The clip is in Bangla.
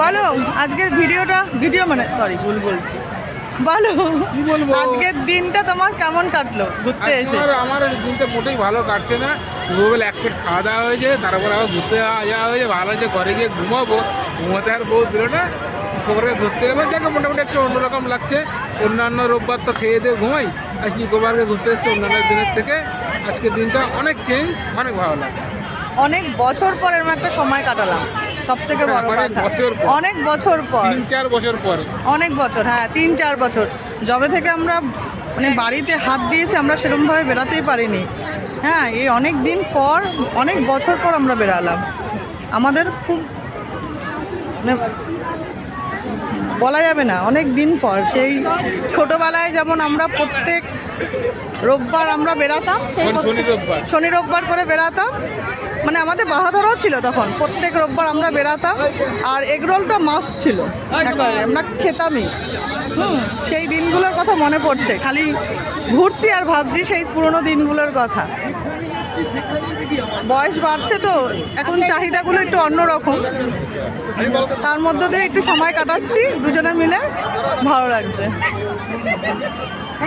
বলো আজকের ভিডিও মানে সরি ভুল বলছি, বলো আজকের দিনটা তোমার কেমন কাটলো ঘুরতে এসে? আমার দিনটা মোটেই ভালো কাটছে না। দুপুরবেলা এক প্লেট খাওয়া দাওয়া হয়েছে, তারপর আবার ঘুরতে যাওয়া হয়েছে। ভালো হয়েছে, ঘরে গিয়ে ঘুমাতে আর বউ দিল না, খবরে ঘুরতে গেলো। যাকে মোটামুটি একটু অন্যরকম লাগছে। অন্যান্য রোববার তো খেয়ে দিয়ে ঘুমাই, আজকে ইকোপার্কে ঘুরতে এসছে অন্যান্য দিনের থেকে। আজকের দিনটা অনেক চেঞ্জ, অনেক ভালো লাগছে। অনেক বছর পর এরকম একটা সময় কাটালাম, সব থেকে বড় কথা অনেক বছর পর, 3-4 বছর পরে। অনেক বছর, হ্যাঁ 3-4 বছর যবে থেকে আমরা মানে বাড়িতে হাত দিয়েছি আমরা সেরকমভাবে বেরাতেই পারিনি। হ্যাঁ এই অনেক দিন পর, অনেক বছর পর আমরা বেরালাম। আমাদের খুব মানে বলা যাবে না, অনেক দিন পর। সেই ছোটোবেলায় যেমন আমরা প্রত্যেক রোববার আমরা বেরাতাম, শনি রোববার করে বেরাতাম, মানে আমাদের বাহাদুরও ছিল তখন। প্রত্যেক রোববার আমরা বেরাতাম, আর এগরোলটা মাস্ট ছিল, একেবারে আমরা খেতামই। সেই দিনগুলোর কথা মনে পড়ছে, খালি ঘুরছি আর ভাবছি সেই পুরনো দিনগুলোর কথা। বয়স বাড়ছে তো এখন চাহিদাগুলো একটু অন্যরকম, তার মধ্য দিয়ে একটু সময় কাটাচ্ছি দুজনে মিলে, ভালো লাগছে।